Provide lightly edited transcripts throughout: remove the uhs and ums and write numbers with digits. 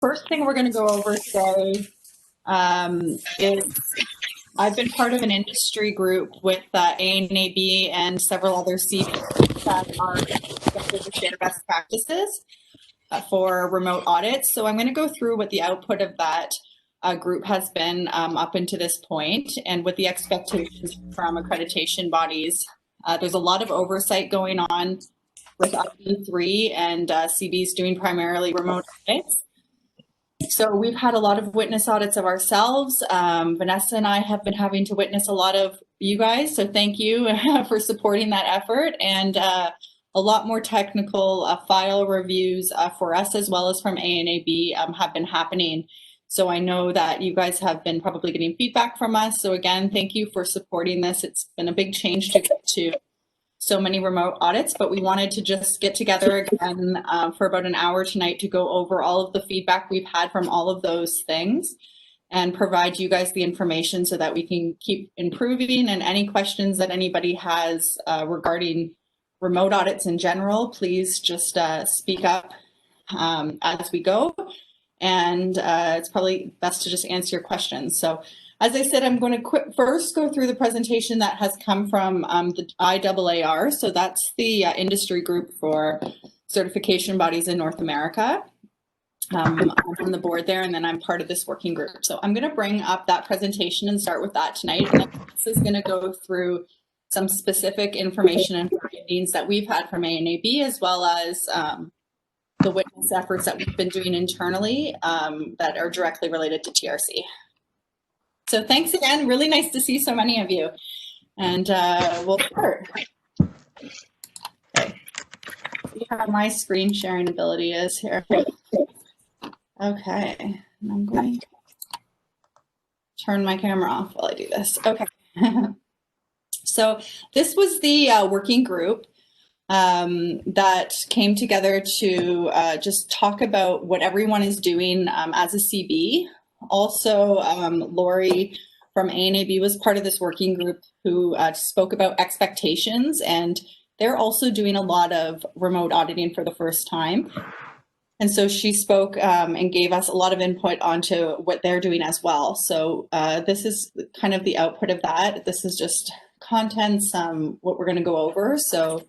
First thing we're going to go over today is I've been part of an industry group with ANAB and several other CBs that are expected to share best practices for remote audits. So I'm going to go through what the output of that group has been up until this point, and what the expectations from accreditation bodies. There's a lot of oversight going on with ID3 and CBs doing primarily remote audits. So we've had a lot of witness audits of ourselves. Vanessa and I have been having to witness a lot of you guys. So thank you for supporting that effort. And a lot more technical file reviews for us, as well as from ANAB, have been happening. So I know that you guys have been probably getting feedback from us. So again, thank you for supporting this. It's been a big change to get to so many remote audits, but we wanted to just get together again for about an hour tonight to go over all of the feedback we've had from all of those things and provide you guys the information so that we can keep improving. And any questions that anybody has regarding remote audits in general, please just speak up as we go. And it's probably best to just answer your questions. So as I said, I'm going to first go through the presentation that has come from the IAAR. So that's the industry group for certification bodies in North America. I'm on the board there, and then I'm part of this working group. So I'm going to bring up that presentation and start with that tonight. And this is going to go through some specific information and findings that we've had from ANAB, as well as the witness efforts that we've been doing internally that are directly related to TRC. So thanks again. Really nice to see so many of you. And we'll start. Okay. See how my screen sharing ability is here. Okay. And I'm going to turn my camera off while I do this. Okay. So this was the working group that came together to just talk about what everyone is doing as a CB. Also, Lori from ANAB was part of this working group who spoke about expectations, and they're also doing a lot of remote auditing for the first time. And so she spoke and gave us a lot of input onto what they're doing as well. So this is kind of the output of that. This is just contents, what we're going to go over. So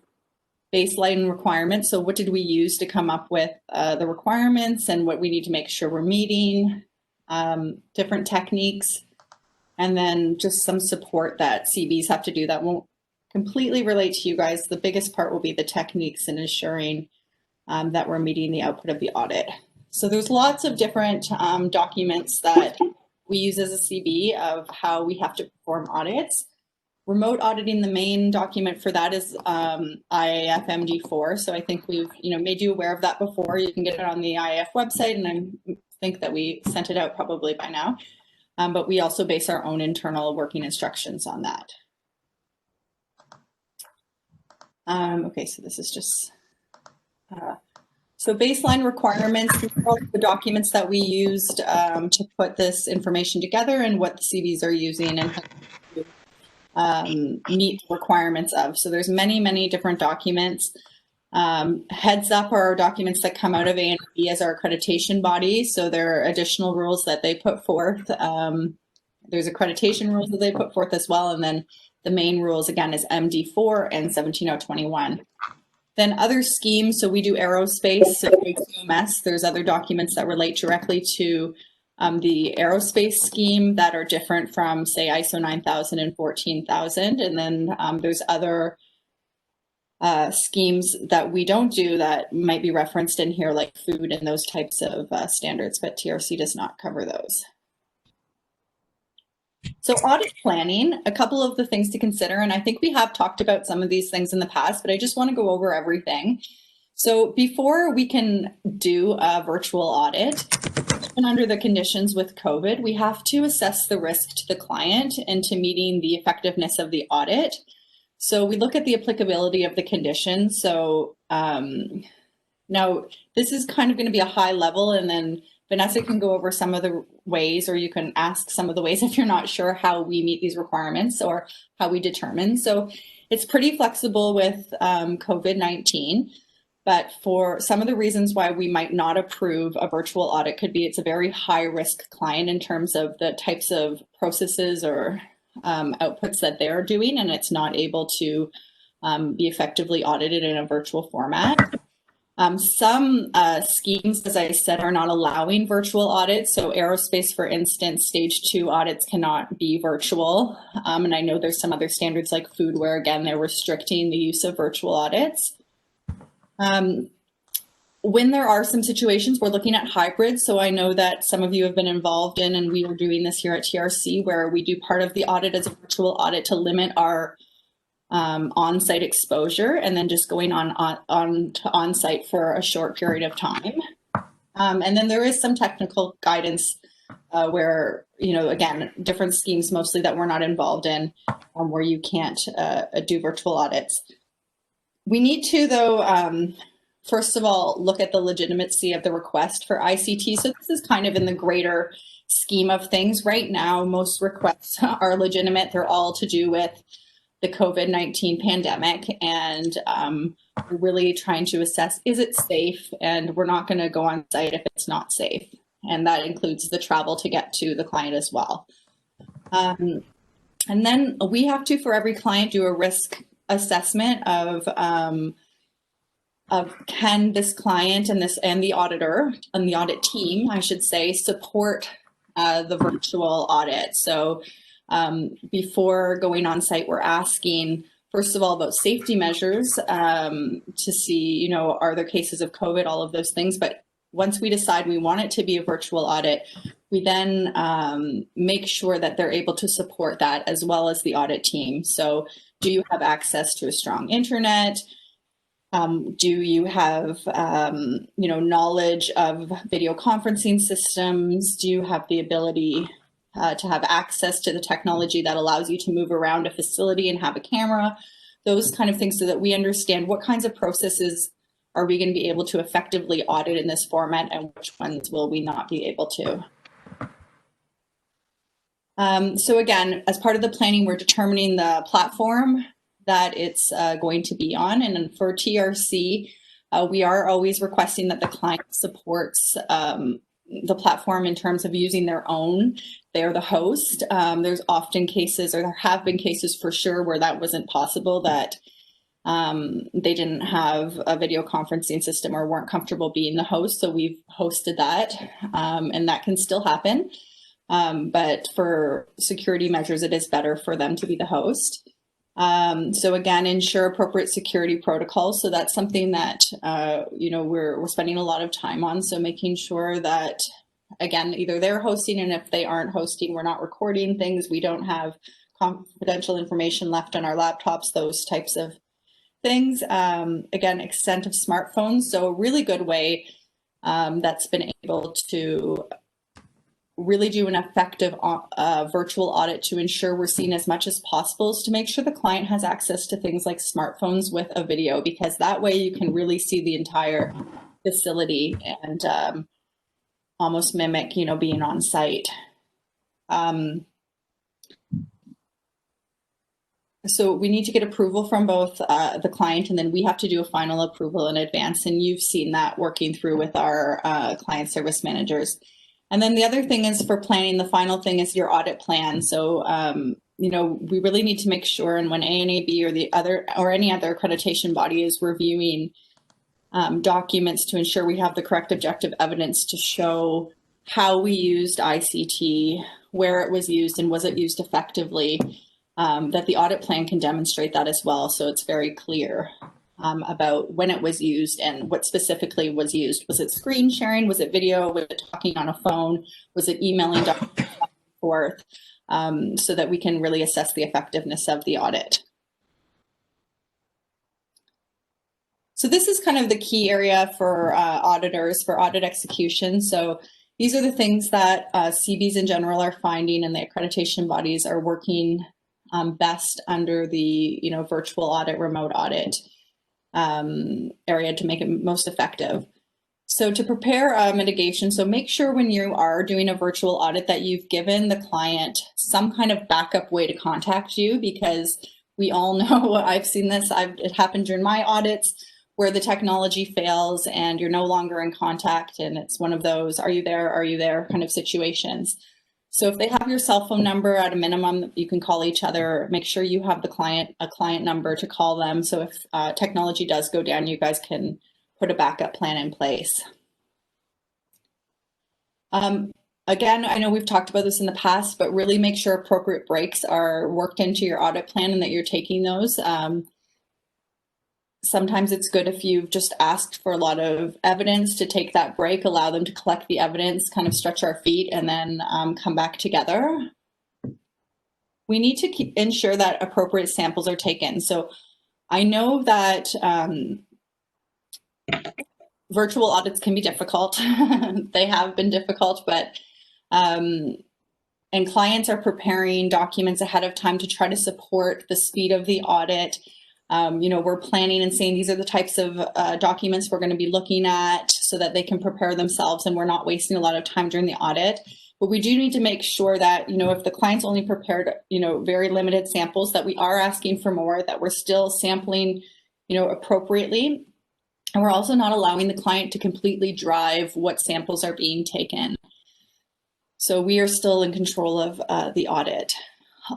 baseline requirements. So what did we use to come up with the requirements and what we need to make sure we're meeting, different techniques, and then just some support that CBs have to do that won't completely relate to you guys. The biggest part will be the techniques and ensuring that we're meeting the output of the audit. So there's lots of different documents that we use as a CB of how we have to perform audits. Remote auditing, the main document for that is IAF MD4. So I think we've made you aware of that before. You can get it on the IAF website, and I think that we sent it out probably by now. But we also base our own internal working instructions on that. Okay, so this is just so baseline requirements. These are all the documents that we used to put this information together and what the CVs are using and how to meet the requirements of. So there's many different documents. Heads up are documents that come out of ANAB as our accreditation body. So there are additional rules that they put forth. There's accreditation rules that they put forth as well. And then the main rules again is MD4 and 17021. Then other schemes, so we do aerospace, so QMS, there's other documents that relate directly to the aerospace scheme that are different from, say, ISO 9000 and 14000. And then there's other schemes that we don't do that might be referenced in here, like food and those types of standards, but TRC does not cover those. So audit planning, a couple of the things to consider, and I think we have talked about some of these things in the past, but I just want to go over everything. So before we can do a virtual audit, and under the conditions with COVID, we have to assess the risk to the client and to meeting the effectiveness of the audit. So we look at the applicability of the conditions. So now this is kind of going to be a high level, and then Vanessa can go over some of the ways, or you can ask some of the ways if you're not sure how we meet these requirements or how we determine. So it's pretty flexible with COVID-19. But for some of the reasons why we might not approve a virtual audit could be it's a very high risk client in terms of the types of processes or outputs that they're doing, and it's not able to be effectively audited in a virtual format. Some schemes, as I said, are not allowing virtual audits. So aerospace, for instance, stage 2 audits cannot be virtual. And I know there's some other standards like food where, again, they're restricting the use of virtual audits. When there are some situations, we're looking at hybrid. So I know that some of you have been involved in, and we are doing this here at TRC, where we do part of the audit as a virtual audit to limit our on-site exposure, and then just going on-site for a short period of time. And then there is some technical guidance where, again, different schemes mostly that we're not involved in, where you can't do virtual audits. We need to, though, first of all, look at the legitimacy of the request for ICT. So this is kind of in the greater scheme of things. Right now, most requests are legitimate. They're all to do with the COVID-19 pandemic, and we're really trying to assess, is it safe? And we're not going to go on site if it's not safe. And that includes the travel to get to the client as well. And then we have to, for every client, do a risk assessment of can this client and the auditor and the audit team, I should say, support the virtual audit. So before going on site, we're asking, first of all, about safety measures to see, are there cases of COVID, all of those things. But once we decide we want it to be a virtual audit, we then make sure that they're able to support that as well as the audit team. So do you have access to a strong internet? Do you have, knowledge of video conferencing systems? Do you have the ability to have access to the technology that allows you to move around a facility and have a camera? Those kind of things, so that we understand what kinds of processes are we going to be able to effectively audit in this format and which ones will we not be able to. So again, as part of the planning, we're determining the platform that it's going to be on. And for TRC, we are always requesting that the client supports the platform in terms of using their own. They're the host. There's often cases, or there have been cases for sure, where that wasn't possible, that they didn't have a video conferencing system or weren't comfortable being the host. So we've hosted that, and that can still happen. But for security measures, it is better for them to be the host. So again, ensure appropriate security protocols. So that's something that, we're spending a lot of time on. So making sure that, again, either they're hosting, and if they aren't hosting, we're not recording things. We don't have confidential information left on our laptops, those types of things. Again, extent of smartphones. So a really good way that's been able to really do an effective virtual audit to ensure we're seeing as much as possible is to make sure the client has access to things like smartphones with a video, because that way you can really see the entire facility and almost mimic, being on site. So we need to get approval from both the client, and then we have to do a final approval in advance. And you've seen that working through with our client service managers. And then the other thing is, for planning, the final thing is your audit plan. So, we really need to make sure, and when ANAB or any other accreditation body is reviewing documents, to ensure we have the correct objective evidence to show how we used ICT, where it was used, and was it used effectively, that the audit plan can demonstrate that as well. So it's very clear about when it was used and what specifically was used. Was it screen sharing? Was it video? Was it talking on a phone? Was it emailing documents back and forth? So that we can really assess the effectiveness of the audit. So this is kind of the key area for auditors for audit execution. So these are the things that CBs in general are finding, and the accreditation bodies are working best under the virtual audit, remote audit area to make it most effective. So to prepare mitigation, so make sure when you are doing a virtual audit that you've given the client some kind of backup way to contact you, because we all know, I've seen this, it happened during my audits, where the technology fails and you're no longer in contact, and it's one of those "are you there, are you there" kind of situations. So if they have your cell phone number, at a minimum, you can call each other. Make sure you have a client number to call them. So if technology does go down, you guys can put a backup plan in place. Again, I know we've talked about this in the past, but really make sure appropriate breaks are worked into your audit plan and that you're taking those. Sometimes it's good if you've just asked for a lot of evidence to take that break, allow them to collect the evidence, kind of stretch our feet, and then come back together. We need to ensure that appropriate samples are taken. So I know that virtual audits can be difficult. They have been difficult, but and clients are preparing documents ahead of time to try to support the speed of the audit. We're planning and saying these are the types of documents we're going to be looking at so that they can prepare themselves and we're not wasting a lot of time during the audit. But we do need to make sure that, if the client's only prepared, very limited samples, that we are asking for more, that we're still sampling, appropriately. And we're also not allowing the client to completely drive what samples are being taken. So we are still in control of the audit.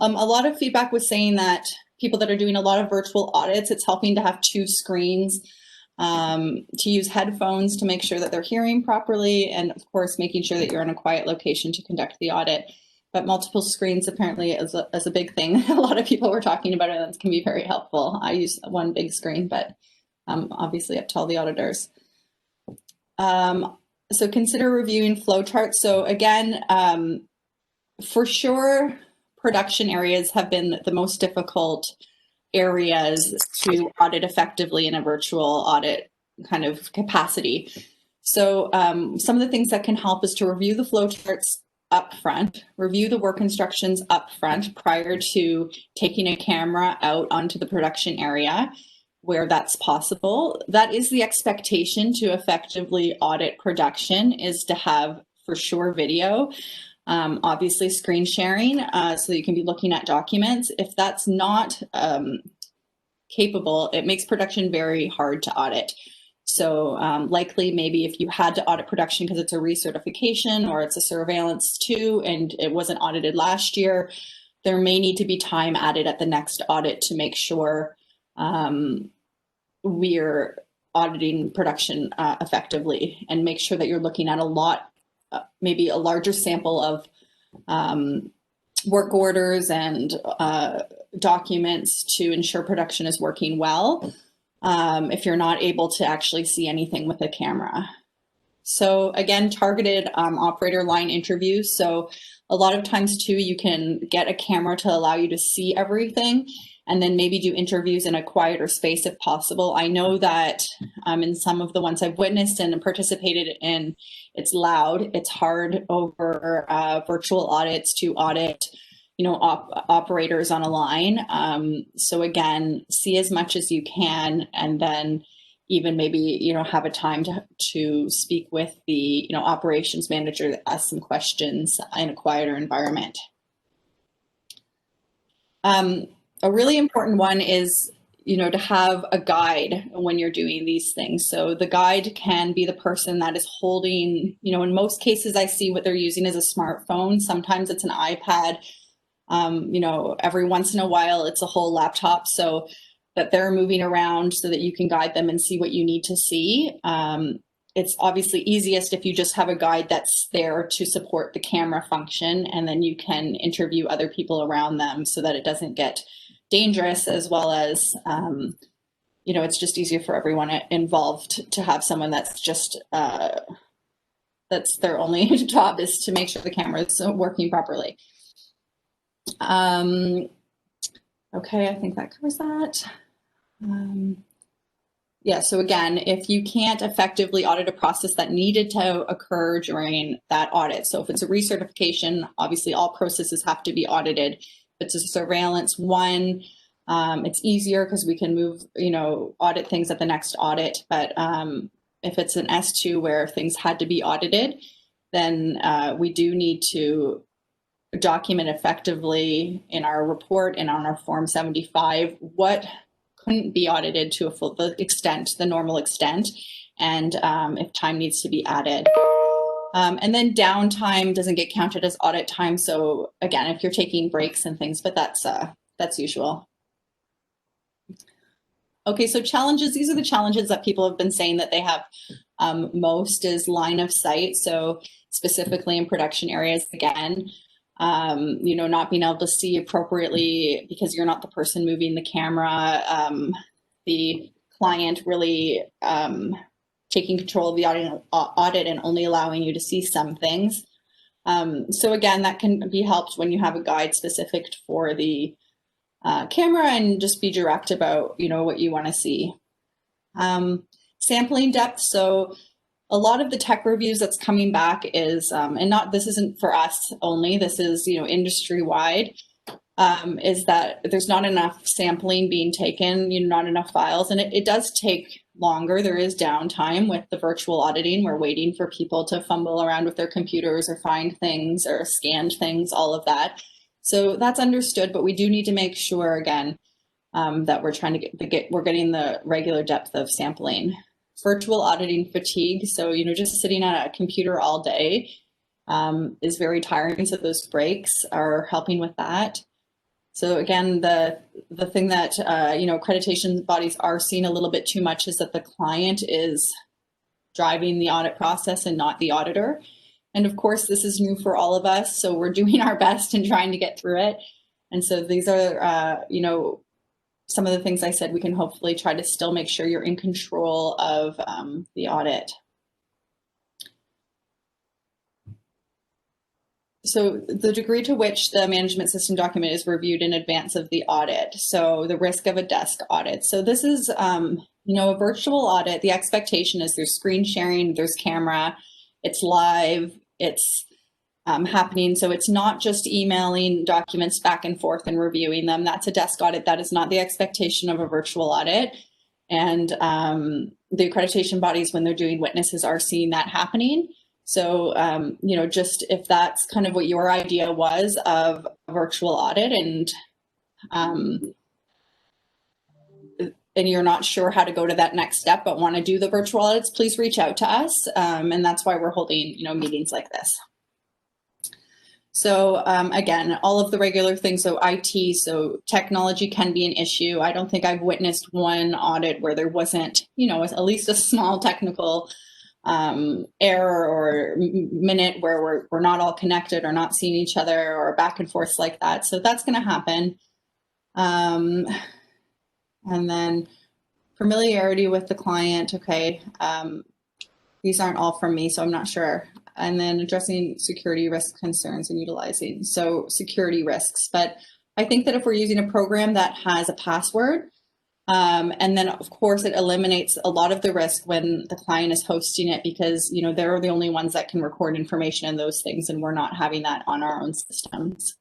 A lot of feedback was saying that people that are doing a lot of virtual audits, it's helping to have two screens, to use headphones to make sure that they're hearing properly, and of course, making sure that you're in a quiet location to conduct the audit. But multiple screens apparently is a big thing. A lot of people were talking about it, and that can be very helpful. I use one big screen, but obviously up to all the auditors. So consider reviewing flowcharts. So again, for sure, production areas have been the most difficult areas to audit effectively in a virtual audit kind of capacity. So some of the things that can help is to review the flowcharts up front, review the work instructions up front prior to taking a camera out onto the production area where that's possible. That is the expectation to effectively audit production, is to have for sure video. Obviously screen sharing, so you can be looking at documents. If that's not capable, it makes production very hard to audit. So likely maybe if you had to audit production because it's a recertification or it's a surveillance too, and it wasn't audited last year, there may need to be time added at the next audit to make sure we're auditing production effectively, and make sure that you're looking at a lot, maybe a larger sample of work orders and documents to ensure production is working well, if you're not able to actually see anything with a camera. So again, targeted operator line interviews. So a lot of times too, you can get a camera to allow you to see everything, and then maybe do interviews in a quieter space if possible. I know that in some of the ones I've witnessed and participated in, it's loud. It's hard over virtual audits to audit, operators on a line. So again, see as much as you can, and then even maybe, have a time to speak with the, operations manager to ask some questions in a quieter environment. A really important one is, to have a guide when you're doing these things. So the guide can be the person that is holding, in most cases I see what they're using is a smartphone. Sometimes it's an iPad. Every once in a while it's a whole laptop, so that they're moving around so that you can guide them and see what you need to see. It's obviously easiest if you just have a guide that's there to support the camera function, and then you can interview other people around them so that it doesn't get dangerous, as well as, it's just easier for everyone involved to have someone that's just, that's their only job, is to make sure the camera is working properly. Okay, I think that covers that. Yeah, so again, if you can't effectively audit a process that needed to occur during that audit, so if it's a recertification, obviously all processes have to be audited. If it's a surveillance one, it's easier because we can move, audit things at the next audit. But if it's an S2 where things had to be audited, then we do need to document effectively in our report and on our Form 75 what couldn't be audited to the normal extent, and if time needs to be added. And then downtime doesn't get counted as audit time. So again, if you're taking breaks and things, but that's usual. Okay, so challenges, these are the challenges that people have been saying that they have most is line of sight. So specifically in production areas, again, not being able to see appropriately because you're not the person moving the camera, the client really taking control of the audit and only allowing you to see some things. So again, that can be helped when you have a guide specific for the camera and just be direct about, what you want to see. Sampling depth. So a lot of the tech reviews that's coming back is, this isn't for us only, this is, industry wide, is that there's not enough sampling being taken, not enough files, and it does take longer. There is downtime with the virtual auditing. We're waiting for people to fumble around with their computers or find things or scan things, all of that. So that's understood, but we do need to make sure again that we're trying to we're getting the regular depth of sampling. Virtual auditing fatigue. So, just sitting at a computer all day is very tiring. So those breaks are helping with that. So again, the thing that, accreditation bodies are seeing a little bit too much is that the client is driving the audit process and not the auditor. And of course, this is new for all of us. So we're doing our best and trying to get through it. And so these are, some of the things I said, we can hopefully try to still make sure you're in control of the audit. So the degree to which the management system document is reviewed in advance of the audit. So the risk of a desk audit. So this is, a virtual audit. The expectation is there's screen sharing, there's camera, it's live, it's happening. So it's not just emailing documents back and forth and reviewing them. That's a desk audit. That is not the expectation of a virtual audit. And the accreditation bodies, when they're doing witnesses, are seeing that happening. So, just if that's kind of what your idea was of a virtual audit and you're not sure how to go to that next step, but want to do the virtual audits, please reach out to us. And that's why we're holding, meetings like this. So again, all of the regular things, so IT, so technology can be an issue. I don't think I've witnessed one audit where there wasn't, at least a small technical error or minute where we're not all connected or not seeing each other or back and forth like that. So that's going to happen. And then familiarity with the client. Okay. These aren't all from me, so I'm not sure. And then addressing security risk concerns and utilizing. So security risks, but I think that if we're using a program that has a password, and then of course it eliminates a lot of the risk when the client is hosting it because, they're the only ones that can record information and those things, and we're not having that on our own systems.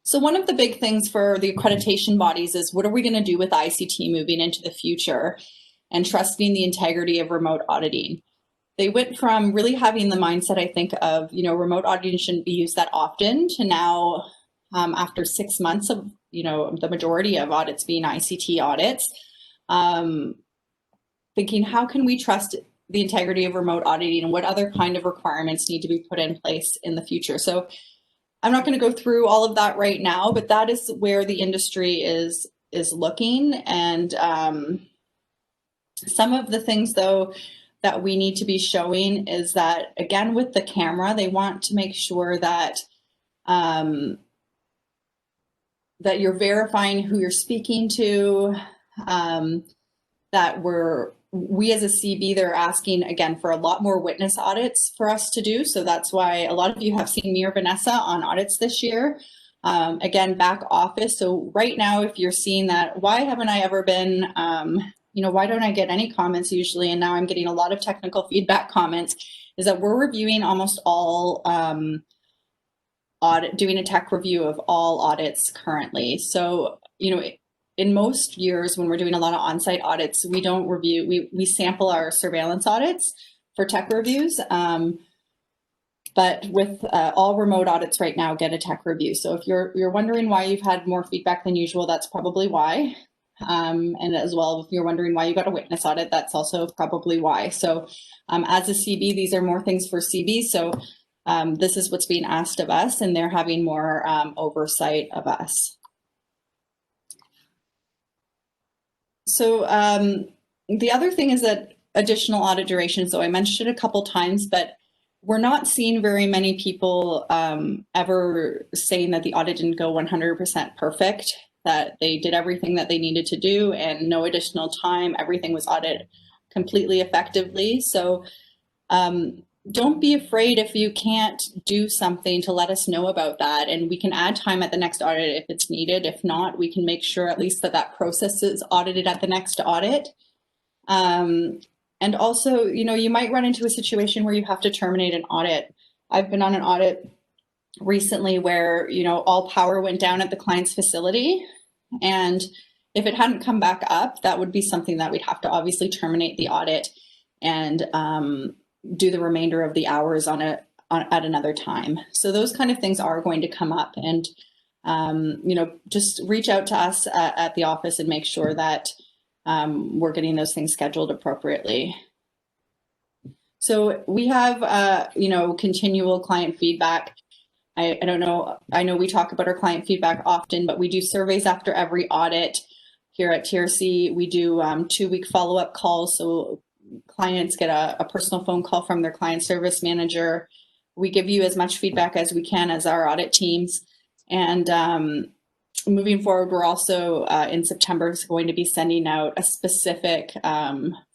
So one of the big things for the accreditation bodies is what are we going to do with ICT moving into the future and trusting the integrity of remote auditing? They went from really having the mindset, I think, of, remote auditing shouldn't be used that often to now, after 6 months of, the majority of audits being ICT audits, thinking how can we trust the integrity of remote auditing and what other kind of requirements need to be put in place in the future. So I'm not going to go through all of that right now, but that is where the industry is looking. And some of the things, though, that we need to be showing is that, again, with the camera, they want to make sure that that you're verifying who you're speaking to, that we as a CB, they're asking, again, for a lot more witness audits for us to do. So that's why a lot of you have seen me or Vanessa on audits this year. Again, back office. So right now, if you're seeing that, why haven't I ever been, why don't I get any comments usually? And now I'm getting a lot of technical feedback comments, is that we're reviewing almost all doing a tech review of all audits currently. So, in most years when we're doing a lot of on-site audits, we don't review, we sample our surveillance audits for tech reviews. But with all remote audits right now, get a tech review. So if you're wondering why you've had more feedback than usual, that's probably why. And as well, if you're wondering why you got a witness audit, that's also probably why. So as a CB, these are more things for CB. So this is what's being asked of us, and they're having more oversight of us. So the other thing is that additional audit duration. So I mentioned it a couple times, but we're not seeing very many people ever saying that the audit didn't go 100% perfect, that they did everything that they needed to do and no additional time, everything was audited completely effectively. So don't be afraid if you can't do something to let us know about that, and we can add time at the next audit if it's needed. If not, we can make sure at least that that process is audited at the next audit. And also, you know, you might run into a situation where you have to terminate an audit. I've been on an audit recently where, you know, all power went down at the client's facility, and if it hadn't come back up, that would be something that we'd have to obviously terminate the audit and do the remainder of the hours at another time. So those kind of things are going to come up, and you know, just reach out to us at the office and make sure that we're getting those things scheduled appropriately. So we have, you know, continual client feedback. I don't know, I know we talk about our client feedback often, but we do surveys after every audit here at TRC. We do 2-week follow-up calls. So clients get a personal phone call from their client service manager. We give you as much feedback as we can as our audit teams. And moving forward, we're also in September going to be sending out a specific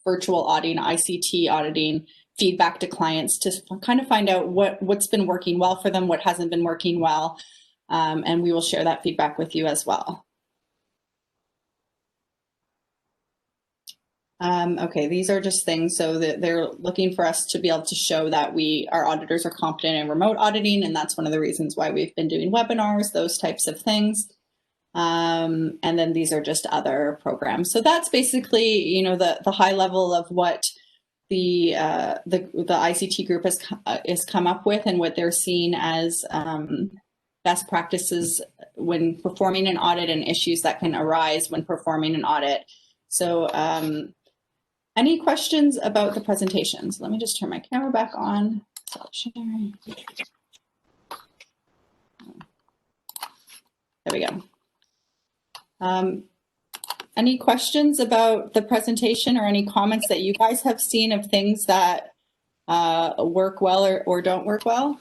virtual auditing, ICT auditing feedback to clients to kind of find out what's been working well for them, what hasn't been working well, and we will share that feedback with you as well. Okay, these are just things so that they're looking for us to be able to show that our auditors are competent in remote auditing, and that's one of the reasons why we've been doing webinars, those types of things. And then these are just other programs. So that's basically, you know, the high level of what the ICT group has come up with and what they're seeing as best practices when performing an audit and issues that can arise when performing an audit. So any questions about the presentations? Let me just turn my camera back on. Stop sharing. There we go. Any questions about the presentation or any comments that you guys have seen of things that work well or don't work well?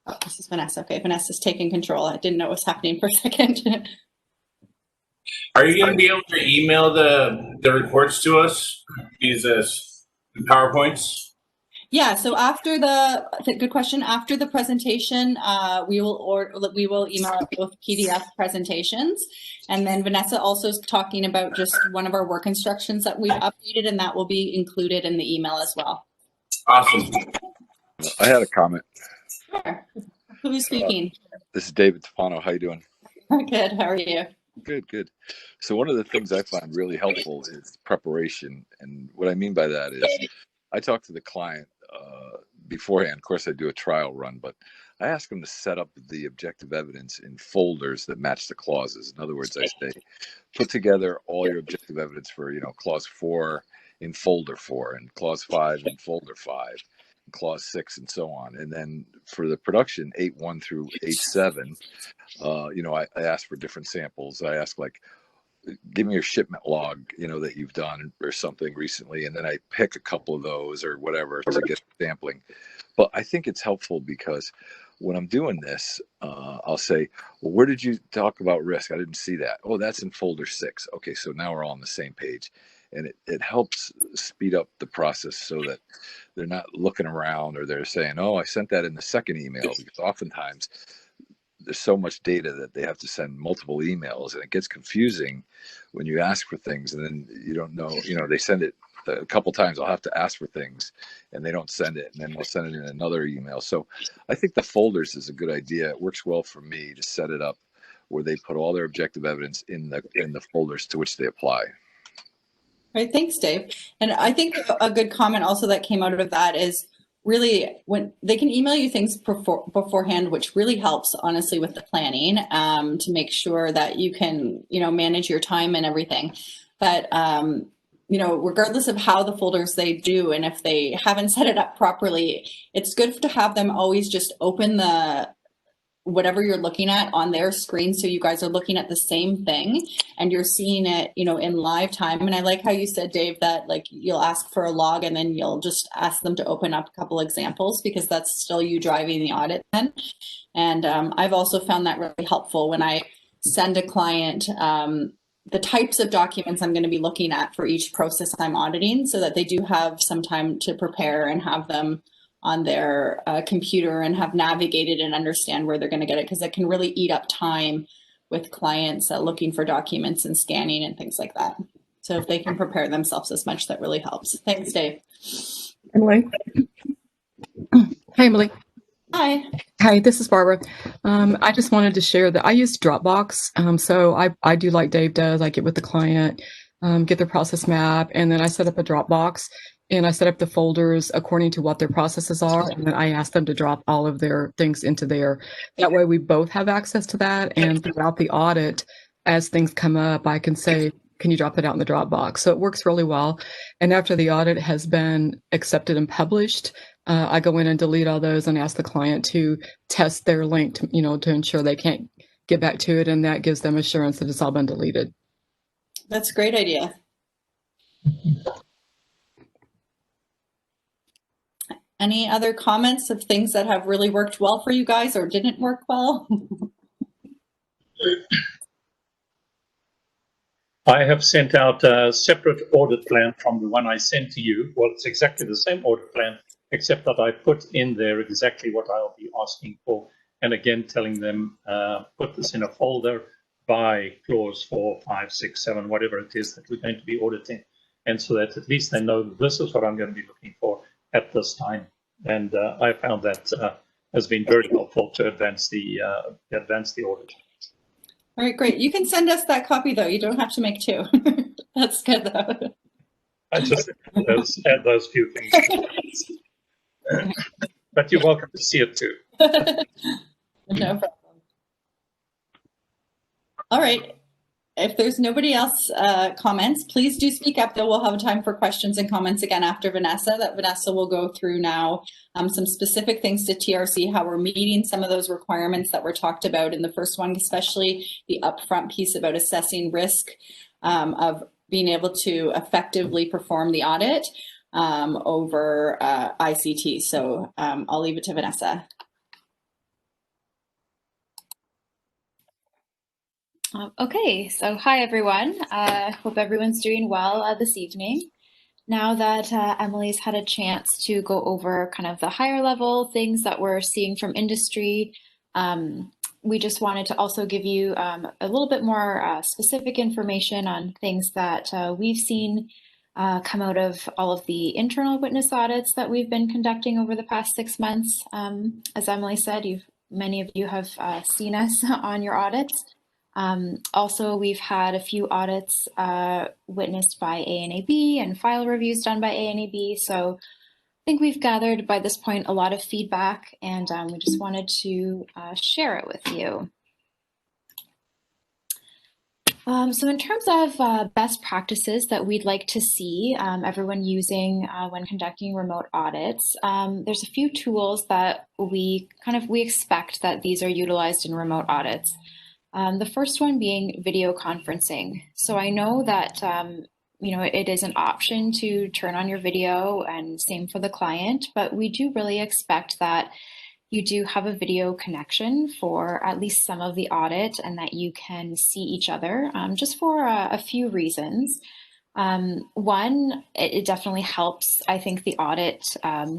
Oh, this is Vanessa. Okay, Vanessa's taking control. I didn't know what was happening for a second. Are you going to be able to email the reports to us, these PowerPoints? Yeah, so after good question. After the presentation, we will email out both PDF presentations, and then Vanessa also is talking about just one of our work instructions that we've updated, and that will be included in the email as well. Awesome. I had a comment. Sure. Who's speaking? This is David Tofano. How you doing? Good. How are you? Good, good. So one of the things I find really helpful is preparation, and what I mean by that is I talk to the client beforehand. Of course, I do a trial run, but I ask them to set up the objective evidence in folders that match the clauses. In other words, I say, put together all your objective evidence for, you know, clause 4 in folder 4, and clause 5 in folder 5, and clause 6, and so on. And then for the production 8.1 through 8.7, you know, I ask for different samples. I ask, like, give me your shipment log, you know, that you've done or something recently, and then I pick a couple of those or whatever to get sampling. But I think it's helpful because when I'm doing this, I'll say, well, where did you talk about risk? I didn't see that. Oh, that's in folder 6. Okay, so now we're all on the same page. And it helps speed up the process so that they're not looking around or they're saying, oh, I sent that in the second email, because oftentimes there's so much data that they have to send multiple emails, and it gets confusing when you ask for things and then you don't know, you know, they send it a couple times. I'll have to ask for things and they don't send it, and then they'll send it in another email. So I think the folders is a good idea. It works well for me to set it up where they put all their objective evidence in the folders to which they apply. Right, thanks, Dave. And I think a good comment also that came out of that is really, when they can email you things beforehand, which really helps honestly with the planning, to make sure that you can, manage your time and everything. But, regardless of how the folders they do, and if they haven't set it up properly, it's good to have them always just open whatever you're looking at on their screen, so you guys are looking at the same thing and you're seeing it, in live time. And I like how you said, Dave, that like you'll ask for a log and then you'll just ask them to open up a couple examples, because that's still you driving the audit then. And I've also found that really helpful when I send a client the types of documents I'm going to be looking at for each process I'm auditing, so that they do have some time to prepare and have them on their computer and have navigated and understand where they're going to get it, because it can really eat up time with clients looking for documents and scanning and things like that. So if they can prepare themselves as much, that really helps. Thanks, Dave. Emily. Hey, Emily. Hi. Hi, this is Barbara. I just wanted to share that I use Dropbox. So I do like Dave does. I get with the client, get their process map, and then I set up a Dropbox. And I set up the folders according to what their processes are. And then I ask them to drop all of their things into there. That way we both have access to that. And throughout the audit, as things come up, I can say, can you drop it out in the Dropbox? So it works really well. And after the audit has been accepted and published, I go in and delete all those and ask the client to test their link, to ensure they can't get back to it. And that gives them assurance that it's all been deleted. That's a great idea. Any other comments of things that have really worked well for you guys or didn't work well? I have sent out a separate audit plan from the one I sent to you. Well, it's exactly the same audit plan, except that I put in there exactly what I'll be asking for. And again, telling them, put this in a folder by clause 4, 5, 6, 7, whatever it is that we're going to be auditing. And so that at least they know this is what I'm going to be looking for at this time. And I found that has been very helpful to advance the audit. All right, great. You can send us that copy though. You don't have to make two. That's good though. I just add those few things. But you're welcome to see it too. No problem. All right. If there's nobody else comments, please do speak up, though. We'll have time for questions and comments again after Vanessa. That Vanessa will go through now some specific things to TRC, how we're meeting some of those requirements that were talked about in the first one, especially the upfront piece about assessing risk of being able to effectively perform the audit over ICT. So I'll leave it to Vanessa. Okay, so hi everyone. Hope everyone's doing well this evening. Now that Emily's had a chance to go over kind of the higher level things that we're seeing from industry, we just wanted to also give you a little bit more specific information on things that we've seen come out of all of the internal witness audits that we've been conducting over the past 6 months. As Emily said, many of you have seen us on your audits. Also, we've had a few audits witnessed by ANAB and file reviews done by ANAB. So I think we've gathered by this point a lot of feedback, and we just wanted to share it with you. So in terms of best practices that we'd like to see everyone using when conducting remote audits, there's a few tools that we expect that these are utilized in remote audits. The first one being video conferencing. So I know that, it is an option to turn on your video, and same for the client, but we do really expect that you do have a video connection for at least some of the audit, and that you can see each other just for a few reasons. One, it definitely helps, I think, the audit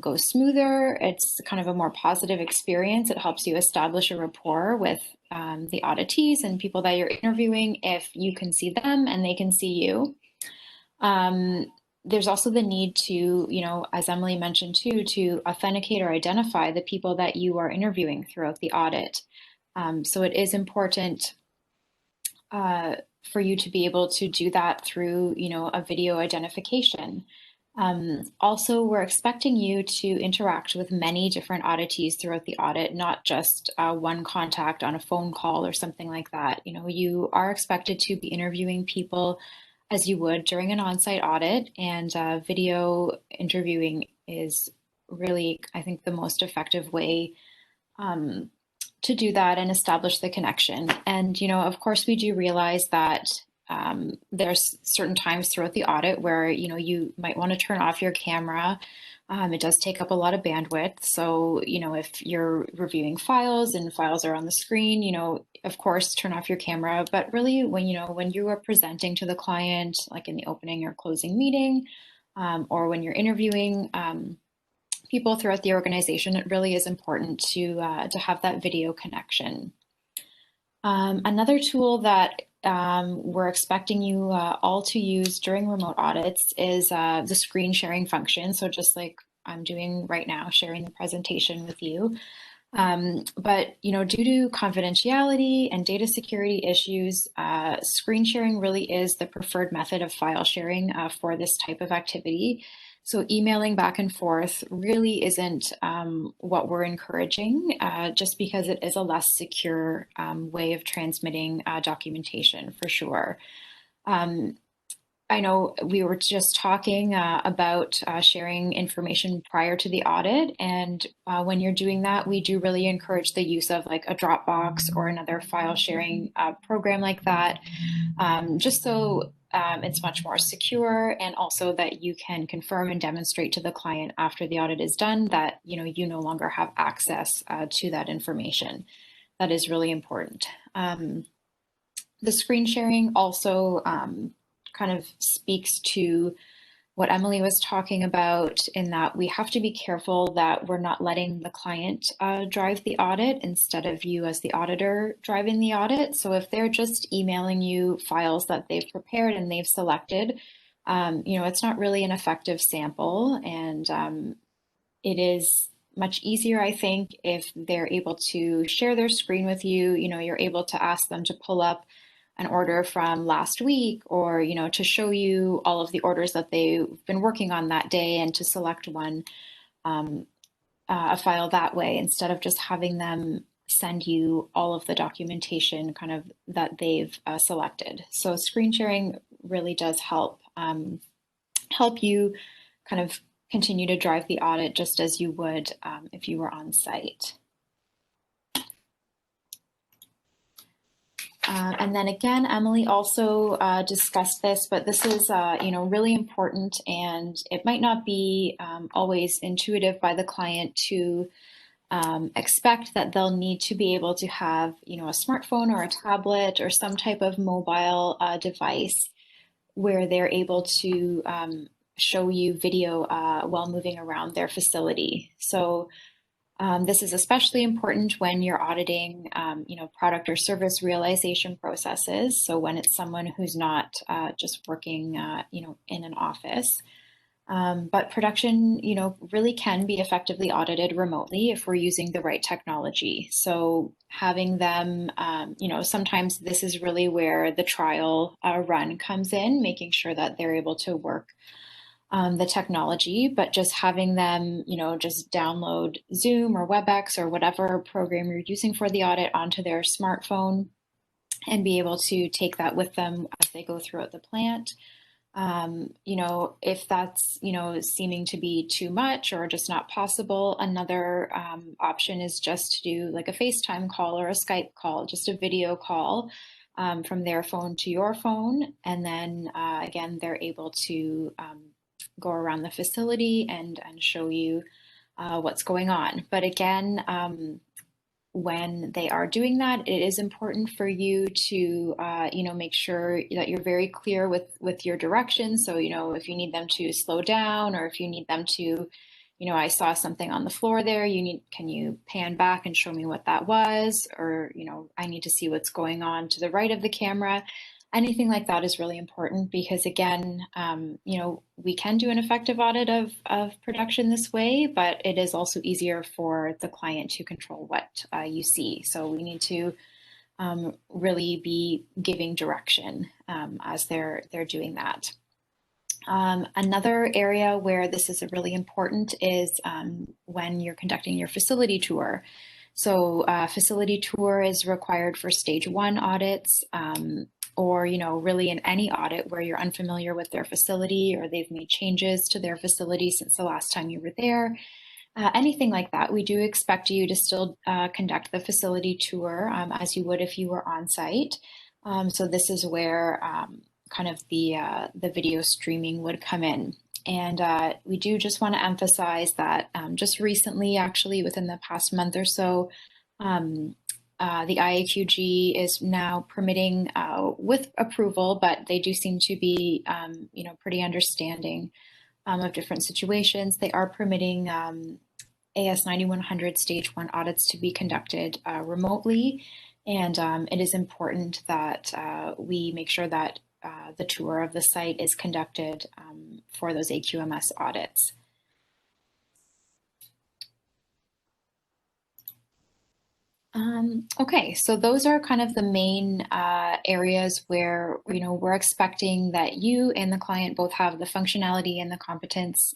go smoother. It's kind of a more positive experience. It helps you establish a rapport with the auditees and people that you're interviewing if you can see them and they can see you. There's also the need to, as Emily mentioned too, to authenticate or identify the people that you are interviewing throughout the audit. So it is important for you to be able to do that through, a video identification. Also, we're expecting you to interact with many different auditees throughout the audit, not just one contact on a phone call or something like that. You know, you are expected to be interviewing people as you would during an on-site audit, and video interviewing is really, I think, the most effective way to do that and establish the connection. And, you know, of course, we do realize that there's certain times throughout the audit where, you know, you might want to turn off your camera. It does take up a lot of bandwidth. So, you know, if you're reviewing files and files are on the screen, you know, of course, turn off your camera. But really, when, you know, when you are presenting to the client, like in the opening or closing meeting, or when you're interviewing people throughout the organization, it really is important to have that video connection. Another tool that we're expecting you all to use during remote audits is the screen sharing function. So just like I'm doing right now, sharing the presentation with you. But, you know, due to confidentiality and data security issues, screen sharing really is the preferred method of file sharing for this type of activity. So emailing back and forth really isn't what we're encouraging, just because it is a less secure way of transmitting documentation for sure. I know we were just talking about sharing information prior to the audit, and when you're doing that, we do really encourage the use of like a Dropbox or another file sharing program like that, just so it's much more secure, and also that you can confirm and demonstrate to the client after the audit is done that you no longer have access to that information. That is really important. The screen sharing also kind of speaks to what Emily was talking about, in that we have to be careful that we're not letting the client drive the audit instead of you as the auditor driving the audit. So if they're just emailing you files that they've prepared and they've selected, it's not really an effective sample, and it is much easier, I think, if they're able to share their screen with you. You're able to ask them to pull up an order from last week, or to show you all of the orders that they've been working on that day, and to select one, a file that way, instead of just having them send you all of the documentation kind of that they've selected. So screen sharing really does help you kind of continue to drive the audit just as you would if you were on site. And then again, Emily also discussed this, but this is really important, and it might not be always intuitive by the client to expect that they'll need to be able to have a smartphone or a tablet or some type of mobile device where they're able to show you video while moving around their facility. So this is especially important when you're auditing, product or service realization processes. So when it's someone who's not just working, in an office. But production, really can be effectively audited remotely if we're using the right technology. So having them, sometimes this is really where the trial run comes in, making sure that they're able to work the technology, but just having them, just download Zoom or WebEx or whatever program you're using for the audit onto their smartphone, and be able to take that with them as they go throughout the plant. If that's, seeming to be too much or just not possible, another option is just to do like a FaceTime call or a Skype call, just a video call from their phone to your phone. And then again, they're able to go around the facility and show you what's going on. But again, when they are doing that, it is important for you to, make sure that you're very clear with your directions. So, if you need them to slow down, or if you need them to, I saw something on the floor there, can you pan back and show me what that was? Or, I need to see what's going on to the right of the camera. Anything like that is really important, because again, we can do an effective audit of production this way, but it is also easier for the client to control what you see. So we need to really be giving direction as they're doing that. Another area where this is really important is when you're conducting your facility tour. So facility tour is required for stage 1 audits, or, you know, really in any audit where you're unfamiliar with their facility or they've made changes to their facility since the last time you were there. Anything like that, we do expect you to still conduct the facility tour as you would if you were on site. So this is where kind of the video streaming would come in. And we do just want to emphasize that just recently, actually within the past month or so, the IAQG is now permitting with approval, but they do seem to be, you know, pretty understanding of different situations. They are permitting AS 9100 stage 1 audits to be conducted remotely. And it is important that we make sure that the tour of the site is conducted for those AQMS audits. Okay, so those are kind of the main areas where, you know, we're expecting that you and the client both have the functionality and the competence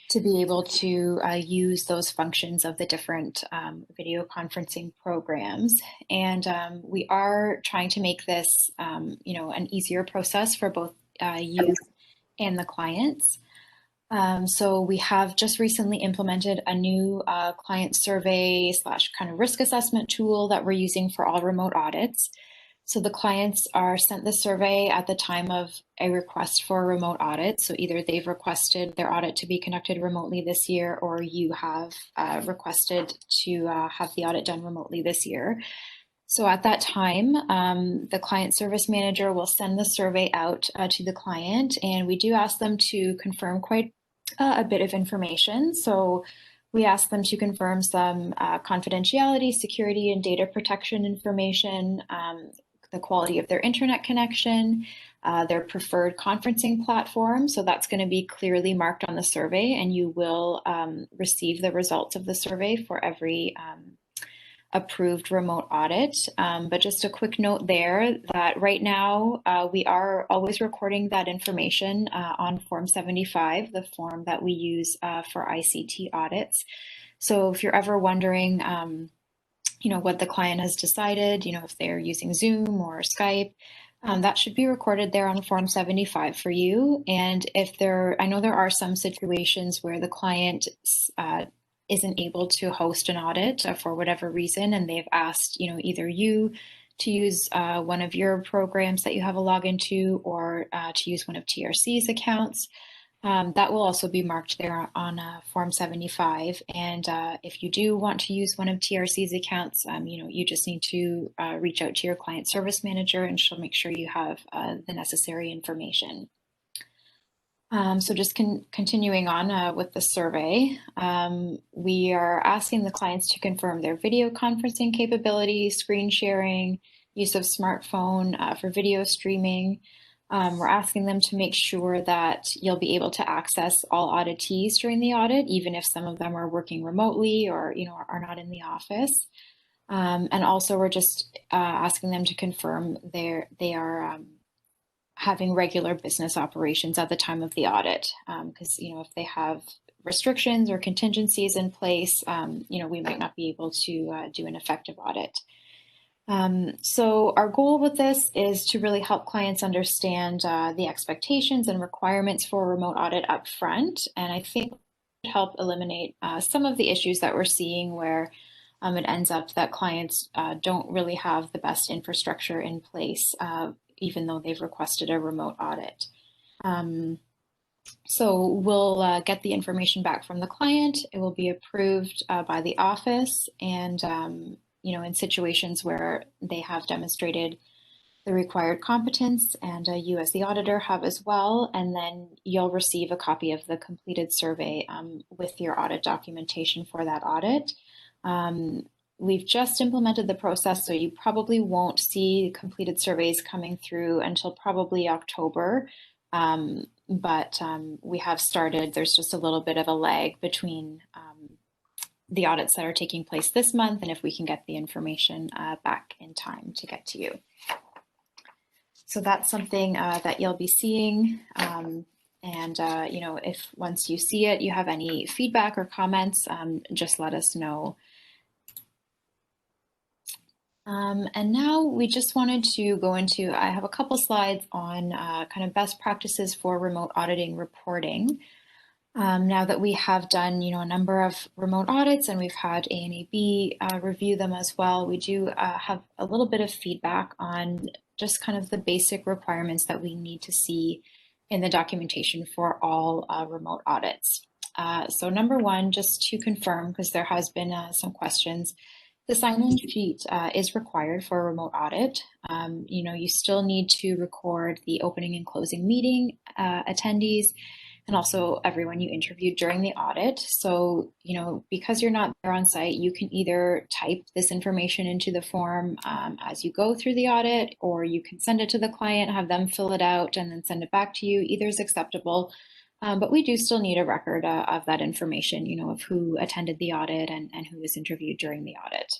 to be able to use those functions of the different video conferencing programs. And we are trying to make this, you know, an easier process for both you and the clients. So we have just recently implemented a new client survey / kind of risk assessment tool that we're using for all remote audits. So the clients are sent the survey at the time of a request for a remote audit. So either they've requested their audit to be conducted remotely this year, or you have requested to have the audit done remotely this year. So at that time, the client service manager will send the survey out to the client, and we do ask them to confirm quite a bit of information. So we ask them to confirm some confidentiality, security, and data protection information, the quality of their internet connection, their preferred conferencing platform. So that's going to be clearly marked on the survey, and you will receive the results of the survey for every approved remote audit. But just a quick note there that right now we are always recording that information on Form 75, the form that we use for ICT audits. So if you're ever wondering, you know, what the client has decided, you know, if they're using Zoom or Skype, that should be recorded there on Form 75 for you. And if I know there are some situations where the client isn't able to host an audit for whatever reason, and they've asked, you know, either you to use one of your programs that you have a login to, or to use one of TRC's accounts. That will also be marked there on Form 75. And if you do want to use one of TRC's accounts, you know, you just need to reach out to your client service manager, and she'll make sure you have the necessary information. So just continuing on with the survey, we are asking the clients to confirm their video conferencing capabilities, screen sharing, use of smartphone for video streaming. We're asking them to make sure that you'll be able to access all auditees during the audit, even if some of them are working remotely or, you know, are not in the office. And also we're just asking them to confirm they are having regular business operations at the time of the audit, because, you know, if they have restrictions or contingencies in place, you know, we might not be able to do an effective audit. So our goal with this is to really help clients understand the expectations and requirements for a remote audit up front. And I think it would help eliminate some of the issues that we're seeing where it ends up that clients don't really have the best infrastructure in place, even though they've requested a remote audit. So we'll get the information back from the client. It will be approved by the office, and you know, in situations where they have demonstrated the required competence, and you as the auditor have as well, and then you'll receive a copy of the completed survey with your audit documentation for that audit. We've just implemented the process, so you probably won't see completed surveys coming through until probably October. But we have started. There's just a little bit of a lag between the audits that are taking place this month, and if we can get the information back in time to get to you. So that's something that you'll be seeing And, you know, if once you see it, you have any feedback or comments, just let us know. And now we just wanted to go into, I have a couple slides on kind of best practices for remote auditing reporting. Now that we have done, you know, a number of remote audits and we've had A&AB review them as well, we do have a little bit of feedback on just kind of the basic requirements that we need to see in the documentation for all remote audits. So number one, just to confirm, because there has been some questions, the sign-in sheet is required for a remote audit. You know, you still need to record the opening and closing meeting attendees and also everyone you interviewed during the audit. So, you know, because you're not there on site, you can either type this information into the form as you go through the audit, or you can send it to the client, have them fill it out, and then send it back to you. Either is acceptable. But we do still need a record of that information, you know, of who attended the audit and who was interviewed during the audit.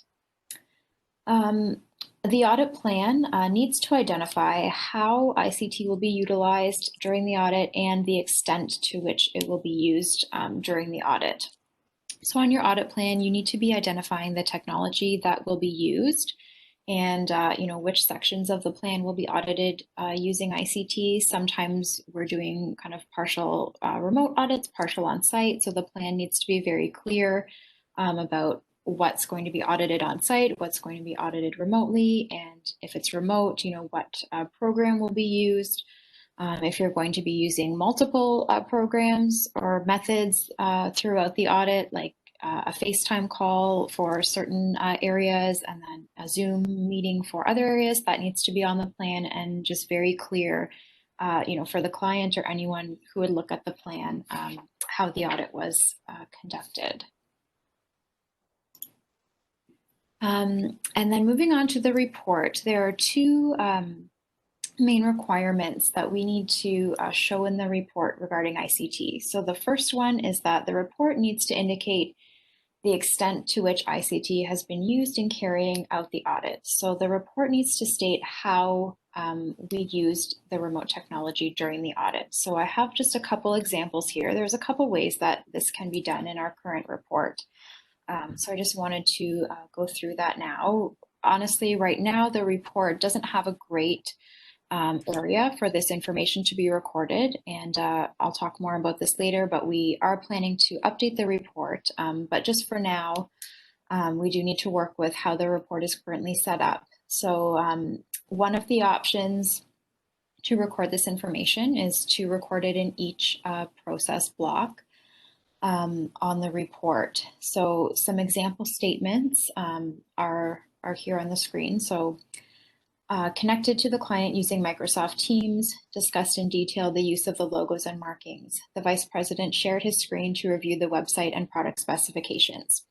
The audit plan needs to identify how ICT will be utilized during the audit and the extent to which it will be used during the audit. So on your audit plan, you need to be identifying the technology that will be used and you know, which sections of the plan will be audited using ICT. Sometimes we're doing kind of partial remote audits, partial on site. So the plan needs to be very clear about what's going to be audited on site, what's going to be audited remotely, and if it's remote, you know, what program will be used. If you're going to be using multiple programs or methods throughout the audit, like a FaceTime call for certain areas and then a Zoom meeting for other areas, that needs to be on the plan and just very clear, you know, for the client or anyone who would look at the plan, how the audit was conducted. And then moving on to the report, there are two main requirements that we need to show in the report regarding ICT. So the first one is that the report needs to indicate the extent to which ICT has been used in carrying out the audit. So the report needs to state how we used the remote technology during the audit. So I have just a couple examples here. There's a couple ways that this can be done in our current report. So I just wanted to go through that now. Honestly, right now, the report doesn't have a great area for this information to be recorded. And I'll talk more about this later, but we are planning to update the report. But just for now, we do need to work with how the report is currently set up. So one of the options to record this information is to record it in each process block on the report. So some example statements are here on the screen. So connected to the client using Microsoft Teams, discussed in detail the use of the logos and markings. The Vice President shared his screen to review the website and product specifications.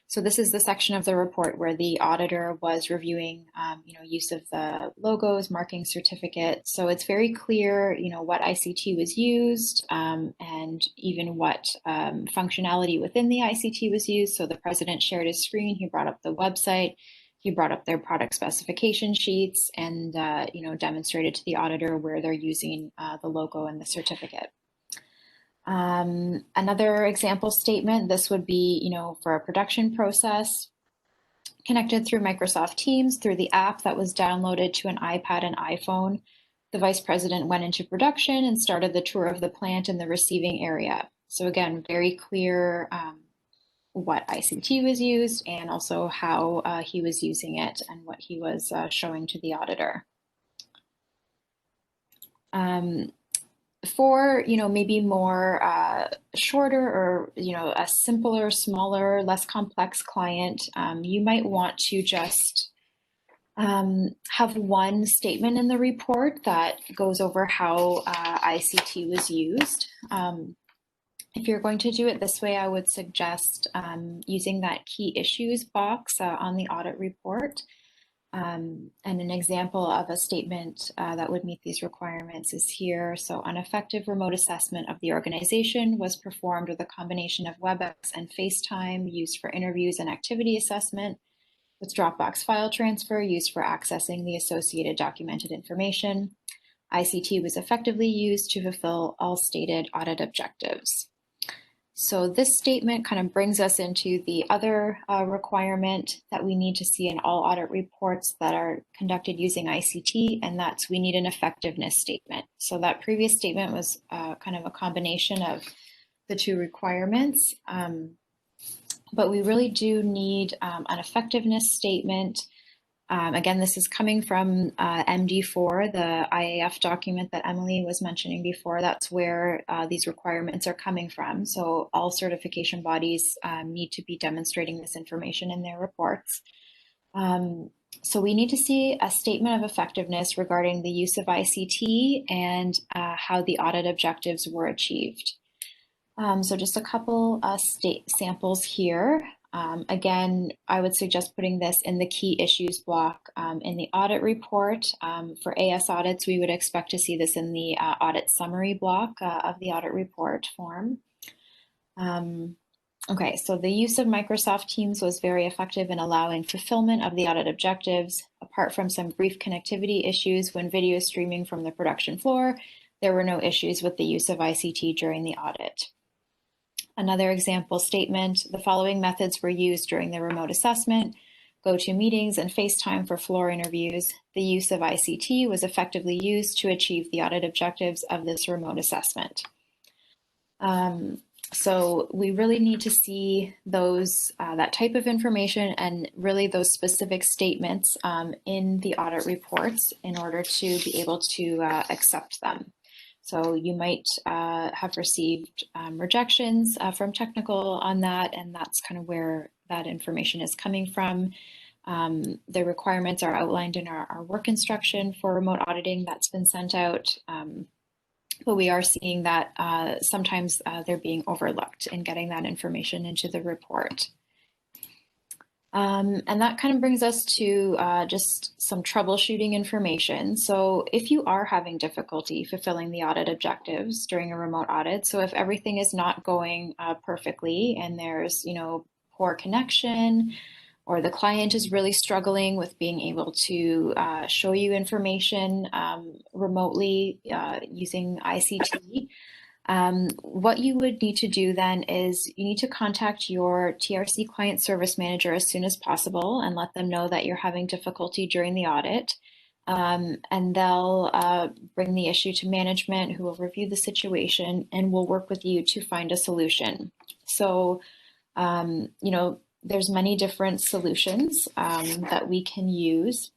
So this is the section of the report where the auditor was reviewing, you know, use of the logos, marking certificate. So it's very clear, you know, what ICT was used and even what functionality within the ICT was used. So the president shared his screen. He brought up the website. He brought up their product specification sheets and, you know, demonstrated to the auditor where they're using the logo and the certificate. Another example statement, this would be, you know, for a production process connected through Microsoft Teams through the app that was downloaded to an iPad and iPhone. The vice president went into production and started the tour of the plant in the receiving area. So again, very clear what ICT was used and also how he was using it and what he was showing to the auditor. For, you know, maybe more shorter or, you know, a simpler, smaller, less complex client, you might want to just have one statement in the report that goes over how ICT was used. If you're going to do it this way, I would suggest using that key issues box on the audit report. And an example of a statement that would meet these requirements is here. So an effective remote assessment of the organization was performed with a combination of WebEx and FaceTime used for interviews and activity assessment, with Dropbox file transfer used for accessing the associated documented information. ICT was effectively used to fulfill all stated audit objectives. So this statement kind of brings us into the other requirement that we need to see in all audit reports that are conducted using ICT, and that's we need an effectiveness statement. So that previous statement was kind of a combination of the two requirements, but we really do need an effectiveness statement. Again, this is coming from MD4, the IAF document that Emily was mentioning before. That's where these requirements are coming from. So all certification bodies need to be demonstrating this information in their reports. So we need to see a statement of effectiveness regarding the use of ICT and how the audit objectives were achieved. So just a couple samples here. Again, I would suggest putting this in the key issues block in the audit report. For AS audits, we would expect to see this in the audit summary block of the audit report form. Okay, so the use of Microsoft Teams was very effective in allowing fulfillment of the audit objectives. Apart from some brief connectivity issues when video streaming from the production floor, there were no issues with the use of ICT during the audit. Another example statement, the following methods were used during the remote assessment: GoToMeetings and FaceTime for floor interviews. The use of ICT was effectively used to achieve the audit objectives of this remote assessment. So we really need to see those that type of information and really those specific statements in the audit reports in order to be able to accept them. So you might have received rejections from technical on that, and that's kind of where that information is coming from. The requirements are outlined in our work instruction for remote auditing that's been sent out. But we are seeing that sometimes they're being overlooked in getting that information into the report. And that kind of brings us to just some troubleshooting information. So if you are having difficulty fulfilling the audit objectives during a remote audit, so if everything is not going perfectly and there's, poor connection, or the client is really struggling with being able to show you information remotely using ICT, what you would need to do then is you need to contact your TRC client service manager as soon as possible and let them know that you're having difficulty during the audit. And they'll bring the issue to management, who will review the situation and will work with you to find a solution. So, there's many different solutions that we can use.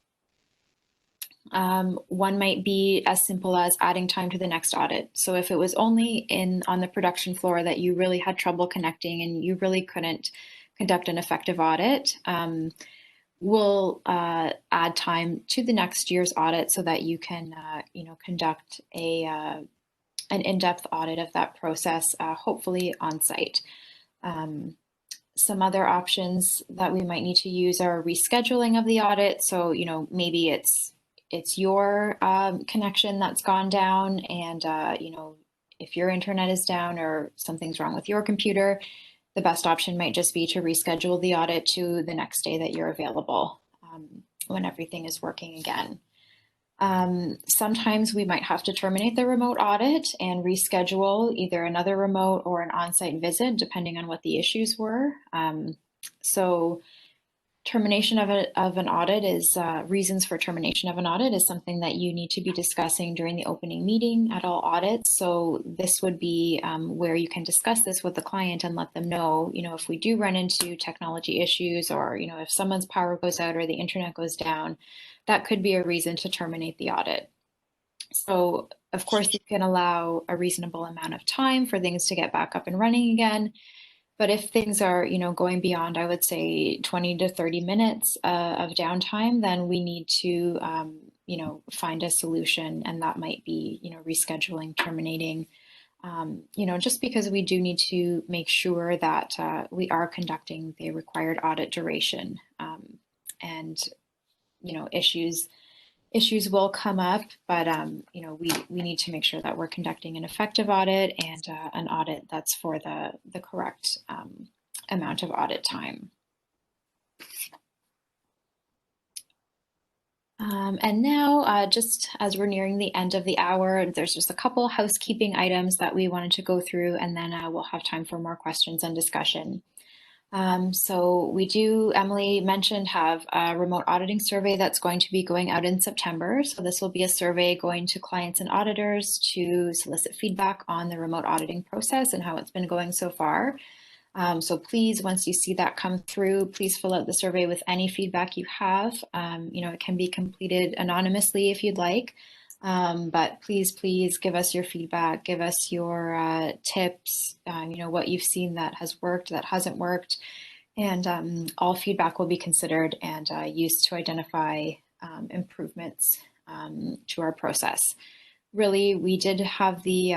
One might be as simple as adding time to the next audit. So if it was only on the production floor that you really had trouble connecting and you really couldn't conduct an effective audit, we'll add time to the next year's audit so that you can, conduct an in-depth audit of that process, hopefully on site. Some other options that we might need to use are rescheduling of the audit. So, maybe it's your connection that's gone down, and if your internet is down or something's wrong with your computer, the best option might just be to reschedule the audit to the next day that you're available when everything is working again. Sometimes we might have to terminate the remote audit and reschedule either another remote or an on-site visit, depending on what the issues were. So termination of an audit is, reasons for termination of an audit is something that you need to be discussing during the opening meeting at all audits. So this would be where you can discuss this with the client and let them know, if we do run into technology issues, or, if someone's power goes out or the internet goes down, that could be a reason to terminate the audit. So of course you can allow a reasonable amount of time for things to get back up and running again. But if things are, going beyond, I would say 20 to 30 minutes of downtime, then we need to, find a solution, and that might be, rescheduling, terminating, just because we do need to make sure that we are conducting the required audit duration, and, issues will come up, but we need to make sure that we're conducting an effective audit and an audit that's for the correct amount of audit time. And now, just as we're nearing the end of the hour, there's just a couple housekeeping items that we wanted to go through, and then we'll have time for more questions and discussion. So we do, Emily mentioned, have a remote auditing survey that's going to be going out in September. So this will be a survey going to clients and auditors to solicit feedback on the remote auditing process and how it's been going so far. So please, once you see that come through, please fill out the survey with any feedback you have. It can be completed anonymously if you'd like, but please give us your feedback, give us your tips, what you've seen that has worked, that hasn't worked, and all feedback will be considered and used to identify improvements to our process. Really, we did have the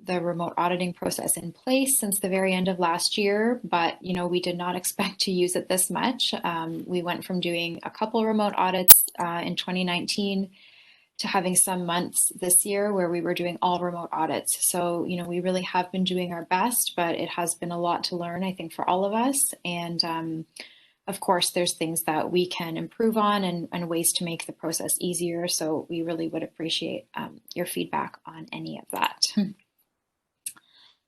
remote auditing process in place since the very end of last year, but we did not expect to use it this much. We went from doing a couple remote audits in 2019 to having some months this year where we were doing all remote audits. So we really have been doing our best, but it has been a lot to learn, I think, for all of us. And of course, there's things that we can improve on and ways to make the process easier. So we really would appreciate your feedback on any of that.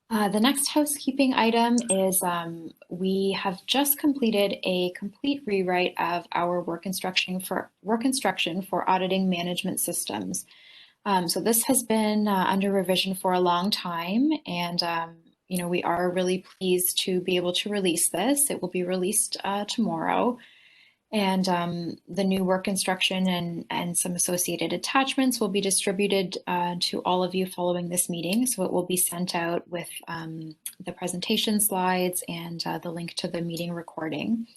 The next housekeeping item is we have just completed a complete rewrite of our work instruction for auditing management systems. So this has been under revision for a long time, and we are really pleased to be able to release this. It will be released tomorrow. And the new work instruction and some associated attachments will be distributed to all of you following this meeting. So it will be sent out with the presentation slides and the link to the meeting recording.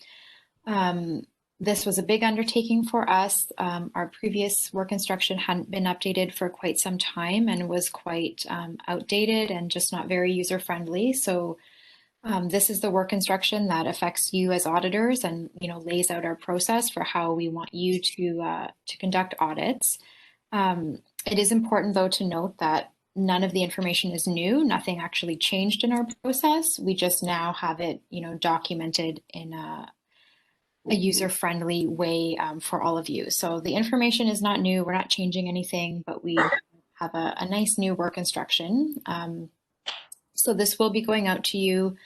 This was a big undertaking for us. Our previous work instruction hadn't been updated for quite some time and was quite outdated and just not very user-friendly. So this is the work instruction that affects you as auditors and lays out our process for how we want you to conduct audits. It is important, though, to note that none of the information is new. Nothing actually changed in our process. We just now have it documented in a user-friendly way for all of you. So the information is not new. We're not changing anything, but we have a nice new work instruction. So this will be going out to you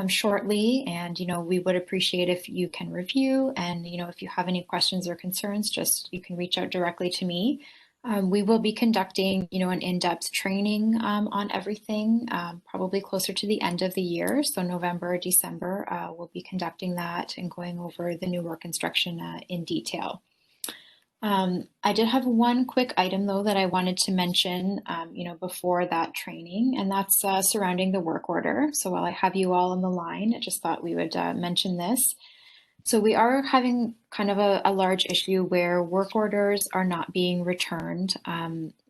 shortly, and we would appreciate if you can review, and if you have any questions or concerns, you can reach out directly to me. We will be conducting an in-depth training on everything probably closer to the end of the year, so November or December. We'll be conducting that and going over the new work instruction in detail. I did have one quick item, though, that I wanted to mention, before that training, and that's surrounding the work order. So while I have you all on the line, I just thought we would mention this. So we are having kind of a large issue where work orders are not being returned,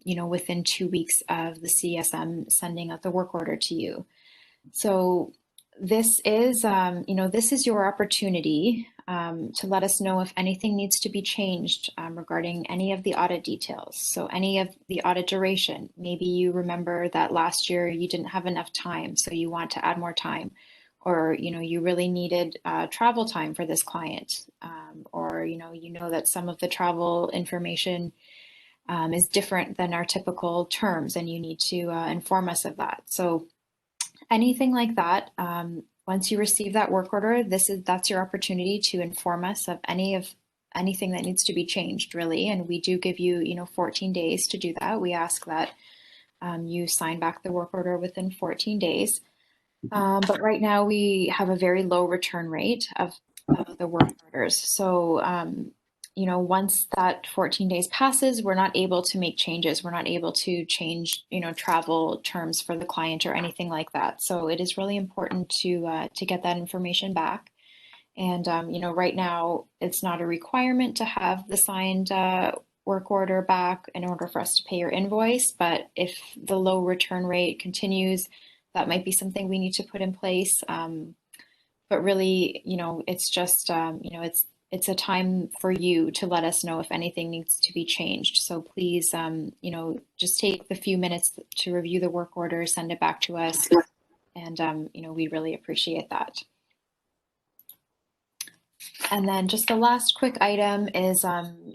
within 2 weeks of the CSM sending out the work order to you. So this is your opportunity to let us know if anything needs to be changed regarding any of the audit details. So any of the audit duration, maybe you remember that last year you didn't have enough time, so you want to add more time, or you really needed travel time for this client, or that some of the travel information is different than our typical terms, and you need to inform us of that. So anything like that, once you receive that work order, that's your opportunity to inform us of anything that needs to be changed, really. And we do give you 14 days to do that. We ask that you sign back the work order within 14 days. But right now we have a very low return rate of the work orders. So once that 14 days passes, we're not able to make changes. We're not able to change, travel terms for the client or anything like that. So it is really important to get that information back. And, right now it's not a requirement to have the signed work order back in order for us to pay your invoice. But if the low return rate continues, that might be something we need to put in place. But really, it's just, it's a time for you to let us know if anything needs to be changed. So please, just take the few minutes to review the work order, send it back to us. And, we really appreciate that. And then just the last quick item is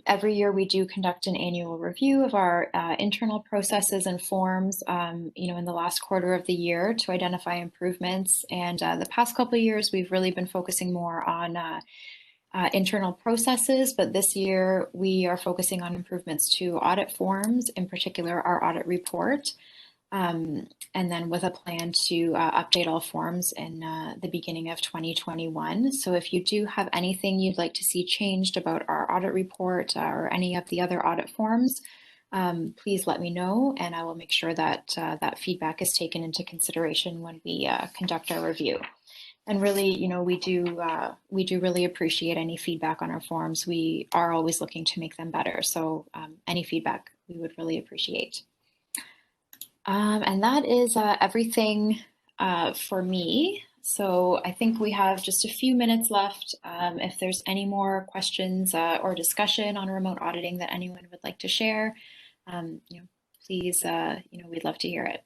every year we do conduct an annual review of our internal processes and forms, in the last quarter of the year to identify improvements. And the past couple of years, we've really been focusing more on internal processes, but this year we are focusing on improvements to audit forms, in particular our audit report. And then with a plan to update all forms in the beginning of 2021. So if you do have anything you'd like to see changed about our audit report or any of the other audit forms, please let me know, and I will make sure that that feedback is taken into consideration when we conduct our review. And really, we do really appreciate any feedback on our forms. We are always looking to make them better. So any feedback we would really appreciate. And that is everything for me. So I think we have just a few minutes left. If there's any more questions or discussion on remote auditing that anyone would like to share, please, we'd love to hear it.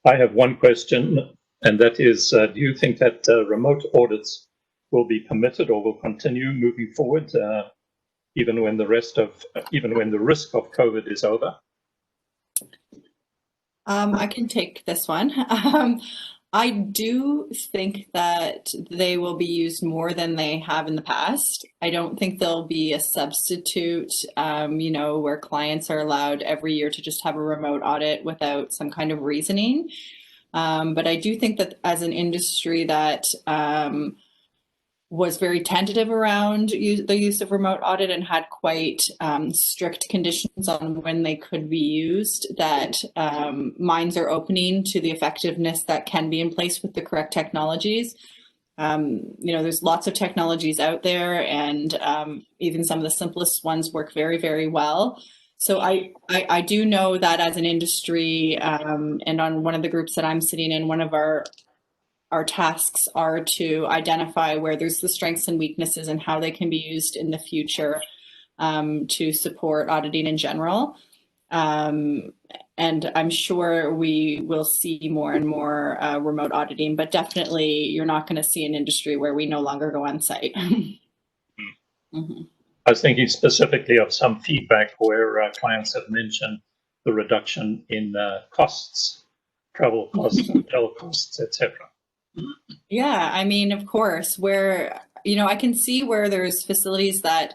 I have one question, and that is, do you think that remote audits will be permitted or will continue moving forward, even when the risk of COVID is over? I can take this one. I do think that they will be used more than they have in the past. I don't think there'll be a substitute, where clients are allowed every year to just have a remote audit without some kind of reasoning. But I do think that as an industry that was very tentative around the use of remote audit and had quite strict conditions on when they could be used, that minds are opening to the effectiveness that can be in place with the correct technologies. There's lots of technologies out there, and even some of the simplest ones work very, very well. So I do know that as an industry, and on one of the groups that I'm sitting in, one of our tasks are to identify where there's the strengths and weaknesses and how they can be used in the future to support auditing in general. And I'm sure we will see more and more remote auditing, but definitely you're not going to see an industry where we no longer go on site. Mm-hmm. I was thinking specifically of some feedback where clients have mentioned the reduction in costs, travel costs, hotel costs, etc. Yeah, I mean, of course, where, I can see where there's facilities that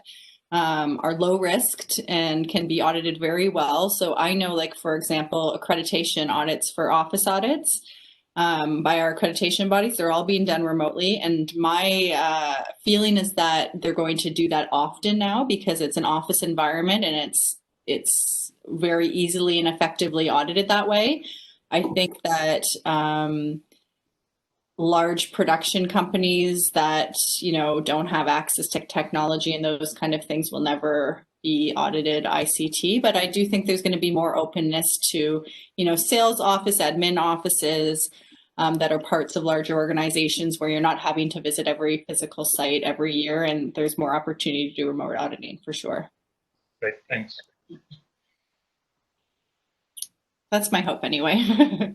are low risked and can be audited very well. So I know, like, for example, accreditation audits for office audits by our accreditation bodies, they're all being done remotely. And my feeling is that they're going to do that often now because it's an office environment and it's very easily and effectively audited that way. I think that large production companies that, don't have access to technology and those kind of things will never be audited ICT. But I do think there's going to be more openness to, sales office, admin offices that are parts of larger organizations where you're not having to visit every physical site every year. And there's more opportunity to do remote auditing for sure. Great, thanks. That's my hope anyway.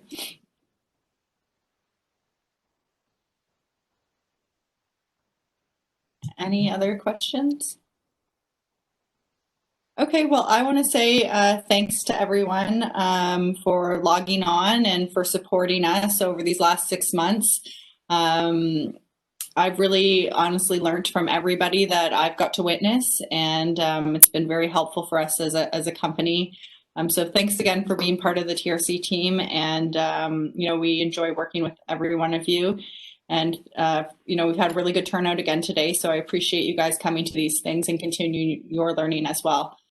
Any other questions? Okay, well, I want to say thanks to everyone for logging on and for supporting us over these last 6 months. I've really honestly learned from everybody that I've got to witness, and it's been very helpful for us as a company. So thanks again for being part of the TRC team, and we enjoy working with every one of you. And, we've had a really good turnout again today, so I appreciate you guys coming to these things and continuing your learning as well.